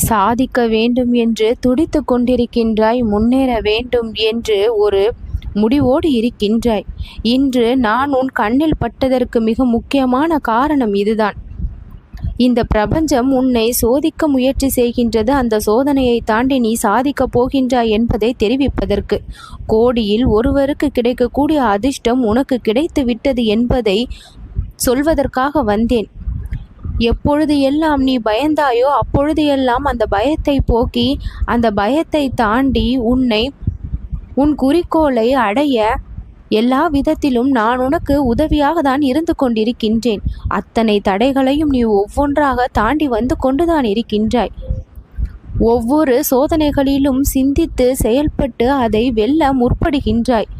சாதிக்க வேண்டும் என்று துடித்து கொண்டிருக்கின்றாய். முன்னேற வேண்டும் என்று ஒரு முடிவோடு இருக்கின்றாய். இன்று நான் உன் கண்ணில் பட்டதற்கு மிக முக்கியமான காரணம் இதுதான். இந்த பிரபஞ்சம் உன்னை சோதிக்க முயற்சி செய்கின்றது. அந்த சோதனையை தாண்டி நீ சாதிக்கப் போகின்றாய் என்பதை தெரிவிப்பதற்கு. கோடியில் ஒருவருக்கு கிடைக்கக்கூடிய அதிர்ஷ்டம் உனக்கு கிடைத்து விட்டது என்பதை சொல்வதற்காக வந்தேன். எப்பொழுது எல்லாம் நீ பயந்தாயோ அப்பொழுது எல்லாம் அந்த பயத்தை போக்கி, அந்த பயத்தை தாண்டி உன் குறிக்கோளை அடைய எல்லா விதத்திலும் நான் உனக்கு உதவியாக தான் இருந்து கொண்டிருக்கின்றேன். அத்தனை தடைகளையும் நீ ஒவ்வொன்றாக தாண்டி வந்து கொண்டுதான் இருக்கின்றாய். ஒவ்வொரு சோதனைகளிலும் சிந்தித்து செயல்பட்டு அதை வெல்ல முற்படுகின்றாய்.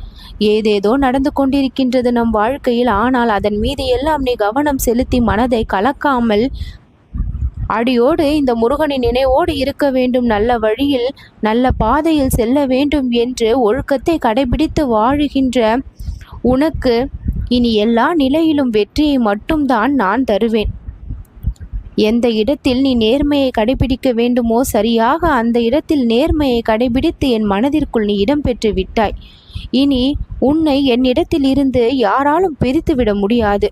ஏதேதோ நடந்து கொண்டிருக்கின்றது நம் வாழ்க்கையில். ஆனால் அதன் மீது எல்லாம் நீ கவனம் செலுத்தி மனதை கலக்காமல் அடியோடு இந்த முருகனின் நினைவோடு இருக்க வேண்டும். நல்ல வழியில் நல்ல பாதையில் செல்ல வேண்டும் என்று ஒழுக்கத்தை கடைபிடித்து வாழுகின்ற உனக்கு இனி எல்லா நிலையிலும் வெற்றியை மட்டும்தான் நான் தருவேன். எந்த இடத்தில் நீ நேர்மையை கடைபிடிக்க வேண்டுமோ சரியாக அந்த இடத்தில் நேர்மையை கடைபிடித்து என் மனதிற்குள் நீ இடம் பெற்று விட்டாய். இனி உன்னை என்னிடத்தில் இருந்து யாராலும் பிரித்துவிட முடியாது.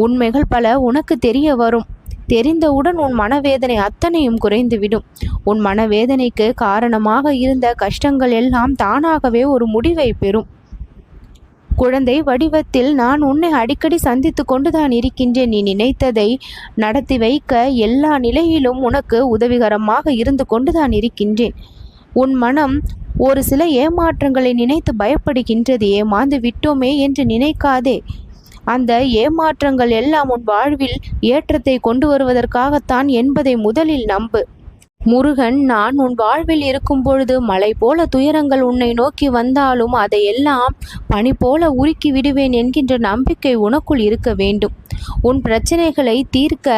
உண்மைகள் பல உனக்கு தெரிய வரும். தெரிந்தவுடன் உன் மனவேதனை அத்தனையும் குறைந்துவிடும். உன் மனவேதனைக்கு காரணமாக இருந்த கஷ்டங்கள் எல்லாம் தானாகவே ஒரு முடிவை பெறும். குழந்தை வடிவத்தில் நான் உன்னை அடிக்கடி சந்தித்து கொண்டுதான் இருக்கின்றேன். நீ நினைத்ததை நடத்தி வைக்க எல்லா நிலையிலும் உனக்கு உதவிகரமாக இருந்து கொண்டுதான் இருக்கின்றேன். உன் மனம் ஒரு சில ஏமாற்றங்களை நினைத்து பயப்படுகின்றது. ஏமாந்து விட்டோமே என்று நினைக்காதே. அந்த ஏமாற்றங்கள் எல்லாம் உன் வாழ்வில் ஏற்றத்தை கொண்டு வருவதற்காகத்தான் என்பதை முதலில் நம்பு. முருகன் நான் உன் வாழ்வில் இருக்கும் பொழுது மலை போல துயரங்கள் உன்னை நோக்கி வந்தாலும் அதையெல்லாம் பனி போல உருக்கி விடுவேன் என்கின்ற நம்பிக்கை உனக்குள் இருக்க வேண்டும். உன் பிரச்சனைகளை தீர்க்க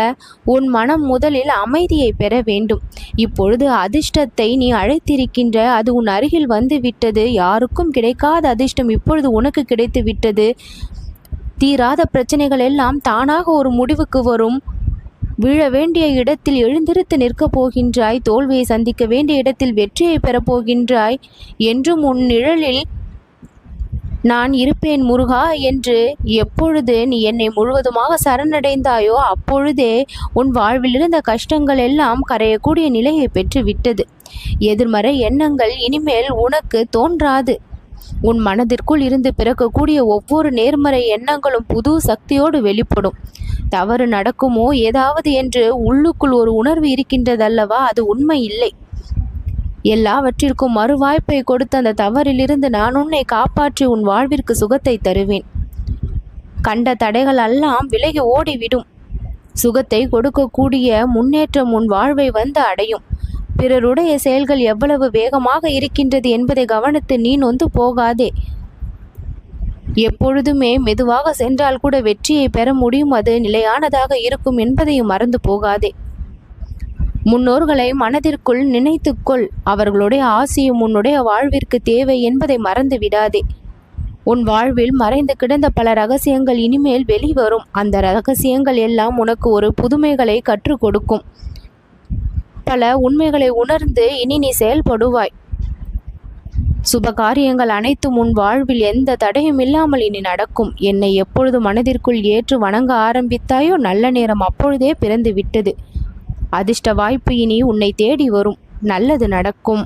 உன் மனம் முதலில் அமைதியை பெற வேண்டும். இப்பொழுது அதிர்ஷ்டத்தை நீ அழைத்திருக்கின்ற அது உன் அருகில் வந்து விட்டது. யாருக்கும் கிடைக்காத அதிர்ஷ்டம் இப்பொழுது உனக்கு கிடைத்து விட்டது. தீராத பிரச்சனைகள் எல்லாம் தானாக ஒரு முடிவுக்கு வரும். வீழ வேண்டிய இடத்தில் எழுந்திருத்து நிற்கப் போகின்றாய். தோல்வியை சந்திக்க வேண்டிய இடத்தில் வெற்றியை பெறப்போகின்றாய். என்றும் உன் நிழலில் நான் இருப்பேன் முருகா என்று எப்பொழுது நீ என்னை முழுவதுமாக சரணடைந்தாயோ அப்பொழுதே உன் வாழ்வில் இருந்த கஷ்டங்கள் எல்லாம் கரையக்கூடிய நிலையை பெற்று விட்டது. எதிர்மறை எண்ணங்கள் இனிமேல் உனக்கு தோன்றாது. உன் மனதிற்குள் இருந்து பிறக்கக்கூடிய ஒவ்வொரு நேர்மறை எண்ணங்களும் புது சக்தியோடு வெளிப்படும். தவறு நடக்குமோ ஏதாவது என்று உள்ளுக்குள் ஒரு உணர்வு இருக்கின்றதல்லவா, அது உண்மை இல்லை. எல்லாவற்றிற்கும் மறுவாய்ப்பை கொடுத்த அந்த தவறிலிருந்து நான் உன்னை காப்பாற்றி உன் வாழ்விற்கு சுகத்தை தருவேன். கண்ட தடைகள் எல்லாம் விலகி ஓடிவிடும். சுகத்தை கொடுக்கக்கூடிய முன்னேற்றம் உன் வாழ்வை வந்து அடையும். பிறருடைய செயல்கள் எவ்வளவு வேகமாக இருக்கின்றது என்பதை கவனித்து நீ நொந்து போகாதே. எப்பொழுதுமே மெதுவாக சென்றால் கூட வெற்றியை பெற முடியும். அது நிலையானதாக இருக்கும் என்பதையும் மறந்து போகாதே. முன்னோர்களை மனதிற்குள் நினைத்துக்கொள். அவர்களுடைய ஆசையும் உன்னுடைய வாழ்விற்கு தேவை என்பதை மறந்து விடாதே. உன் வாழ்வில் மறைந்து கிடந்த பல ரகசியங்கள் இனிமேல் வெளிவரும். அந்த ரகசியங்கள் எல்லாம் உனக்கு ஒரு புதுமைகளை கற்றுக் கொடுக்கும். பல உண்மைகளை உணர்ந்து இனி நீ செயல்படுவாய். சுப காரியங்கள் அனைத்தும் உன் வாழ்வில் எந்த தடையும் இல்லாமல் இனி நடக்கும். என்னை எப்பொழுது மனதிற்குள் ஏற்று வணங்க ஆரம்பித்தாயோ நல்ல நேரம் அப்பொழுதே பிறந்து விட்டது. அதிர்ஷ்ட வாய்ப்பு இனி உன்னை தேடி வரும். நல்லது நடக்கும்.